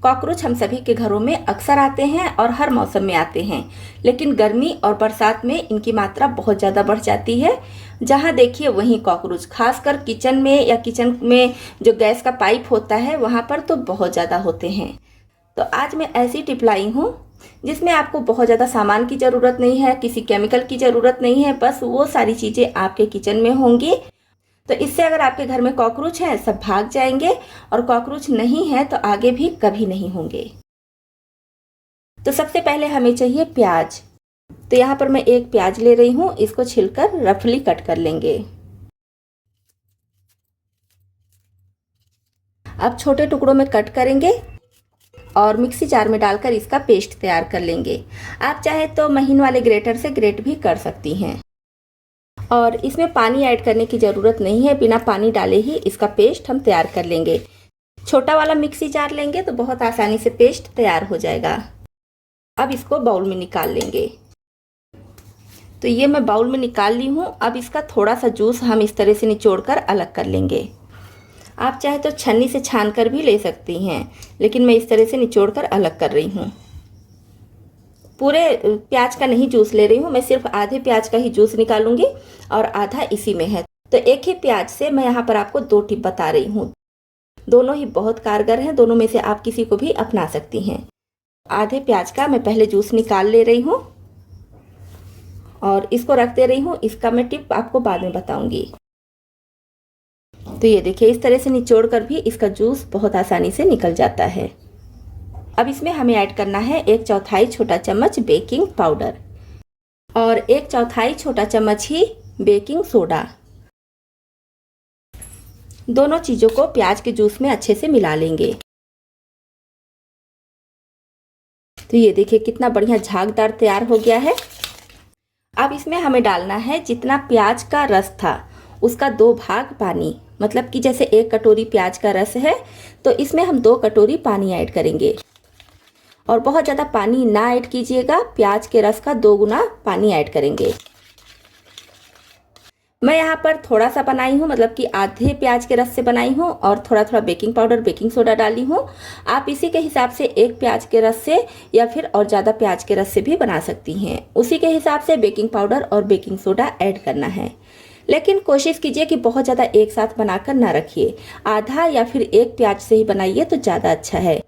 Cockroach हम सभी के घरों में अक्सर आते हैं और हर मौसम में आते हैं, लेकिन गर्मी और बरसात में इनकी मात्रा बहुत ज़्यादा बढ़ जाती है। जहाँ देखिए वहीं कॉकरोच, खासकर किचन में या किचन में जो गैस का पाइप होता है वहाँ पर तो बहुत ज़्यादा होते हैं। तो आज मैं ऐसी टिप लाई हूँ जिसमें आपको बहुत ज़्यादा सामान की ज़रूरत नहीं है, किसी केमिकल की ज़रूरत नहीं है, बस वो सारी चीज़ें आपके किचन में होंगी। तो इससे अगर आपके घर में कॉकरोच हैं सब भाग जाएंगे, और कॉकरोच नहीं है तो आगे भी कभी नहीं होंगे। तो सबसे पहले हमें चाहिए प्याज। तो यहाँ पर मैं एक प्याज ले रही हूँ, इसको छिलकर रफली कट कर लेंगे। अब छोटे टुकड़ों में कट करेंगे और मिक्सी जार में डालकर इसका पेस्ट तैयार कर लेंगे। आप चाहे तो महीन वाले ग्रेटर से ग्रेट भी कर सकती हैं। और इसमें पानी ऐड करने की ज़रूरत नहीं है, बिना पानी डाले ही इसका पेस्ट हम तैयार कर लेंगे। छोटा वाला मिक्सी जार लेंगे तो बहुत आसानी से पेस्ट तैयार हो जाएगा। अब इसको बाउल में निकाल लेंगे। तो ये मैं बाउल में निकाल ली हूँ। अब इसका थोड़ा सा जूस हम इस तरह से निचोड़कर अलग कर लेंगे। आप चाहे तो छन्नी से छान कर भी ले सकती हैं, लेकिन मैं इस तरह से निचोड़कर अलग कर रही हूँ। पूरे प्याज का नहीं जूस ले रही हूँ, मैं सिर्फ आधे प्याज का ही जूस निकालूंगी और आधा इसी में है। तो एक ही प्याज से मैं यहाँ पर आपको 2 टिप बता रही हूँ। दोनों ही बहुत कारगर हैं, दोनों में से आप किसी को भी अपना सकती हैं। आधे प्याज का मैं पहले जूस निकाल ले रही हूँ और इसको रख दे रही हूँ। इसका मैं टिप आपको बाद में बताऊंगी। तो ये देखिए, इस तरह से निचोड़ कर भी इसका जूस बहुत आसानी से निकल जाता है। अब इसमें हमें ऐड करना है 1/4 छोटा चम्मच बेकिंग पाउडर और 1/4 छोटा चम्मच ही बेकिंग सोडा। दोनों चीज़ों को प्याज के जूस में अच्छे से मिला लेंगे। तो ये देखिए कितना बढ़िया झागदार तैयार हो गया है। अब इसमें हमें डालना है जितना प्याज का रस था उसका 2 भाग पानी। मतलब कि जैसे 1 कटोरी प्याज का रस है तो इसमें हम 2 कटोरी पानी ऐड करेंगे। और बहुत ज़्यादा पानी ना ऐड कीजिएगा, प्याज के रस का 2 गुना पानी ऐड करेंगे। मैं यहाँ पर थोड़ा सा बनाई हूँ, मतलब कि आधे प्याज के रस से बनाई हूँ और थोड़ा थोड़ा बेकिंग पाउडर बेकिंग सोडा डाली हूँ। आप इसी के हिसाब से 1 प्याज के रस से या फिर और ज़्यादा प्याज के रस से भी बना सकती हैं। उसी के हिसाब से बेकिंग पाउडर और बेकिंग सोडा ऐड करना है। लेकिन कोशिश कीजिए कि बहुत ज़्यादा एक साथ बनाकर ना रखिए। आधा या फिर 1 प्याज से ही बनाइए तो ज़्यादा अच्छा है,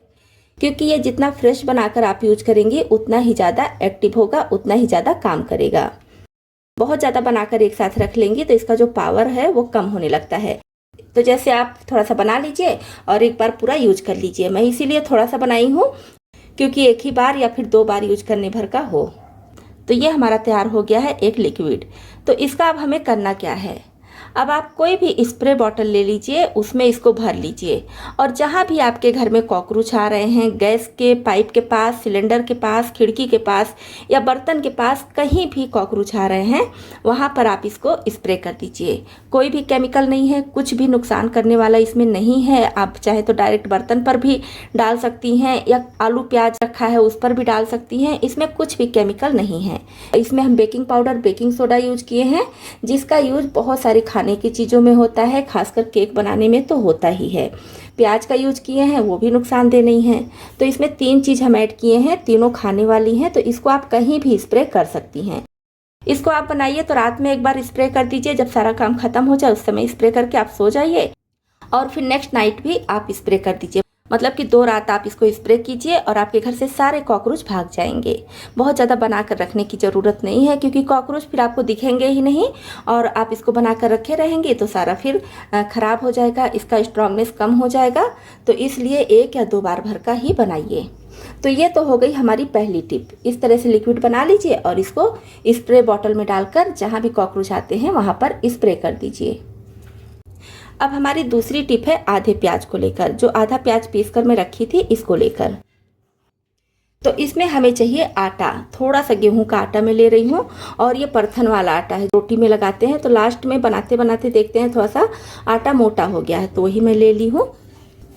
क्योंकि ये जितना फ्रेश बनाकर आप यूज करेंगे उतना ही ज़्यादा एक्टिव होगा, उतना ही ज़्यादा काम करेगा। बहुत ज़्यादा बनाकर एक साथ रख लेंगे तो इसका जो पावर है वो कम होने लगता है। तो जैसे आप थोड़ा सा बना लीजिए और एक बार पूरा यूज कर लीजिए। मैं इसीलिए थोड़ा सा बनाई हूँ, क्योंकि एक ही बार या फिर 2 बार यूज करने भर का हो। तो ये हमारा तैयार हो गया है एक लिक्विड। तो इसका अब हमें करना क्या है, अब आप कोई भी स्प्रे बॉटल ले लीजिए, उसमें इसको भर लीजिए और जहाँ भी आपके घर में कॉकरोच आ रहे हैं, गैस के पाइप के पास, सिलेंडर के पास, खिड़की के पास या बर्तन के पास, कहीं भी कॉकरोच आ रहे हैं वहाँ पर आप इसको स्प्रे कर दीजिए। कोई भी केमिकल नहीं है, कुछ भी नुकसान करने वाला इसमें नहीं है। आप चाहे तो डायरेक्ट बर्तन पर भी डाल सकती हैं या आलू प्याज रखा है उस पर भी डाल सकती हैं। इसमें कुछ भी केमिकल नहीं है। इसमें हम baking powder baking soda use किए हैं, जिसका यूज बहुत सारी खाने की चीज़ों में होता है, खासकर केक बनाने में तो होता ही है। प्याज का यूज किए हैं, वो भी नुकसानदेह नहीं है। तो इसमें 3 चीज़ हम ऐड किए हैं, तीनों खाने वाली हैं। तो इसको आप कहीं भी स्प्रे कर सकती हैं। इसको आप बनाइए तो रात में एक बार स्प्रे कर दीजिए, जब सारा काम खत्म हो जाए उस समय स्प्रे करके आप सो जाइए और फिर नेक्स्ट नाइट भी आप स्प्रे कर दीजिए। मतलब कि 2 रात आप इसको स्प्रे कीजिए और आपके घर से सारे कॉकरोच भाग जाएंगे। बहुत ज़्यादा बनाकर रखने की ज़रूरत नहीं है, क्योंकि कॉकरोच फिर आपको दिखेंगे ही नहीं और आप इसको बनाकर रखे रहेंगे तो सारा फिर ख़राब हो जाएगा, इसका स्ट्रॉन्गनेस कम हो जाएगा। तो इसलिए 1 या 2 बार भर का ही बनाइए। तो ये तो हो गई हमारी पहली टिप। इस तरह से लिक्विड बना लीजिए और इसको स्प्रे बॉटल में डालकर जहाँ भी कॉकरोच आते हैं वहाँ पर स्प्रे कर दीजिए। अब हमारी दूसरी टिप है आधे प्याज को लेकर, जो आधा प्याज पीस कर मैं रखी थी इसको लेकर। तो इसमें हमें चाहिए आटा। थोड़ा सा गेहूं का आटा मैं ले रही हूँ और ये परथन वाला आटा है, रोटी में लगाते हैं। तो लास्ट में बनाते बनाते देखते हैं थोड़ा सा आटा मोटा हो गया है, तो वही मैं ले ली हूँ।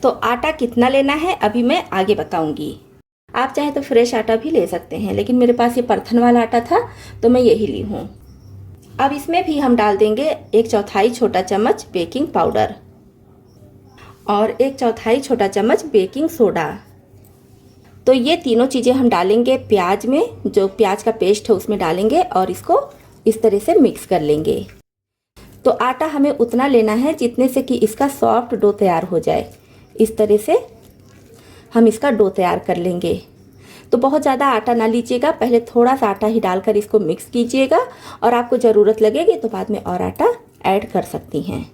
तो आटा कितना लेना है अभी मैं आगे बताऊंगी। आप चाहे तो फ्रेश आटा भी ले सकते हैं, लेकिन मेरे पास ये परथन वाला आटा था तो मैं यही ली हूँ। अब इसमें भी हम डाल देंगे 1/4 छोटा चम्मच बेकिंग पाउडर और 1/4 छोटा चम्मच बेकिंग सोडा। तो ये तीनों चीज़ें हम डालेंगे प्याज में, जो प्याज का पेस्ट है उसमें डालेंगे और इसको इस तरह से मिक्स कर लेंगे। तो आटा हमें उतना लेना है जितने से कि इसका सॉफ्ट डो तैयार हो जाए। इस तरह से हम इसका डो तैयार कर लेंगे। तो बहुत ज़्यादा आटा ना लीजिएगा, पहले थोड़ा सा आटा ही डालकर इसको मिक्स कीजिएगा और आपको ज़रूरत लगेगी तो बाद में और आटा ऐड कर सकती हैं।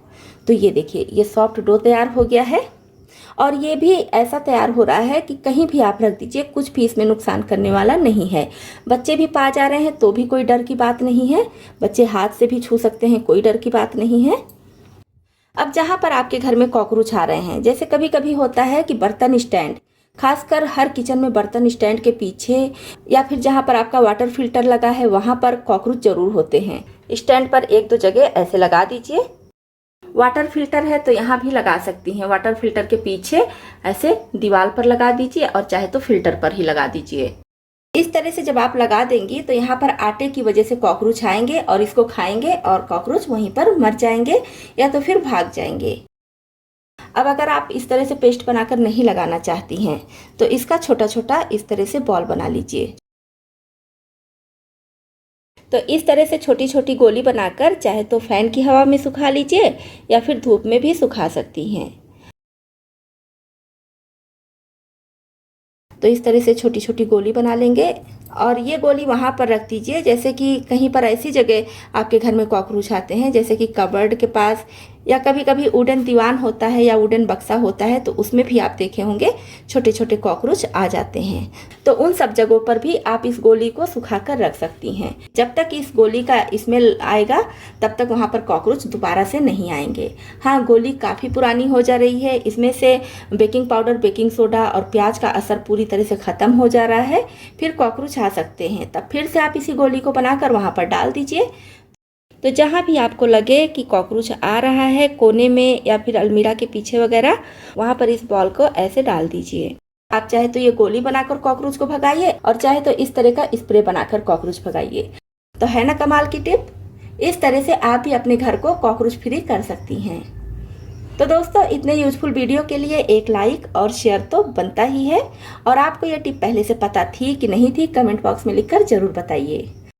तो ये देखिए, ये सॉफ्ट डो तैयार हो गया है और ये भी ऐसा तैयार हो रहा है कि कहीं भी आप रख दीजिए, कुछ भी इसमें नुकसान करने वाला नहीं है। बच्चे भी पा जा रहे हैं तो भी कोई डर की बात नहीं है, बच्चे हाथ से भी छू सकते हैं, कोई डर की बात नहीं है। अब जहाँ पर आपके घर में कॉकरोच आ रहे हैं, जैसे कभी कभी होता है कि बर्तन स्टैंड, खासकर हर किचन में बर्तन स्टैंड के पीछे या फिर जहाँ पर आपका वाटर फिल्टर लगा है वहाँ पर कॉकरोच जरूर होते हैं। स्टैंड पर एक दो जगह ऐसे लगा दीजिए। वाटर फिल्टर है तो यहाँ भी लगा सकती हैं, वाटर फिल्टर के पीछे ऐसे दीवार पर लगा दीजिए और चाहे तो फिल्टर पर ही लगा दीजिए। इस तरह से जब आप लगा देंगी तो यहाँ पर आटे की वजह से कॉकरोच आएंगे और इसको खाएंगे और कॉकरोच वहीं पर मर जाएंगे या तो फिर भाग जाएंगे। अब अगर आप इस तरह से पेस्ट बनाकर नहीं लगाना चाहती हैं तो इसका छोटा छोटा इस तरह से बॉल बना लीजिए। तो इस तरह से छोटी छोटी गोली बनाकर चाहे तो फैन की हवा में सुखा लीजिए या फिर धूप में भी सुखा सकती हैं। तो इस तरह से छोटी छोटी गोली बना लेंगे और ये गोली वहाँ पर रख दीजिए, जैसे कि कहीं पर ऐसी जगह आपके घर में कॉकरोच आते हैं जैसे कि कबर्ड के पास, या कभी कभी वुडन दीवान होता है या वुडन बक्सा होता है तो उसमें भी आप देखे होंगे छोटे छोटे कॉकरोच आ जाते हैं। तो उन सब जगहों पर भी आप इस गोली को सुखा कर रख सकती हैं। जब तक इस गोली का स्मेल आएगा तब तक वहाँ पर कॉकरोच दोबारा से नहीं आएंगे। हाँ, गोली काफ़ी पुरानी हो जा रही है, इसमें से बेकिंग पाउडर, बेकिंग सोडा और प्याज का असर पूरी तरह से ख़त्म हो जा रहा है, फिर कॉकरोच आ सकते हैं। तब फिर से आप इसी गोली को बनाकर वहाँ पर डाल दीजिए। तो जहाँ भी आपको लगे कि कॉकरोच आ रहा है, कोने में या फिर अलमीरा के पीछे वगैरह, वहाँ पर इस बॉल को ऐसे डाल दीजिए। आप चाहे तो ये गोली बनाकर कॉकरोच को भगाइए और चाहे तो इस तरह का स्प्रे बनाकर कॉकरोच भगाइए। तो है ना कमाल की टिप। इस तरह से आप भी अपने घर को कॉकरोच फ्री कर सकती हैं। तो दोस्तों, इतने यूजफुल वीडियो के लिए एक लाइक और शेयर तो बनता ही है। और आपको ये टिप पहले से पता थी कि नहीं थी, कमेंट बॉक्स में लिखकर जरूर बताइए।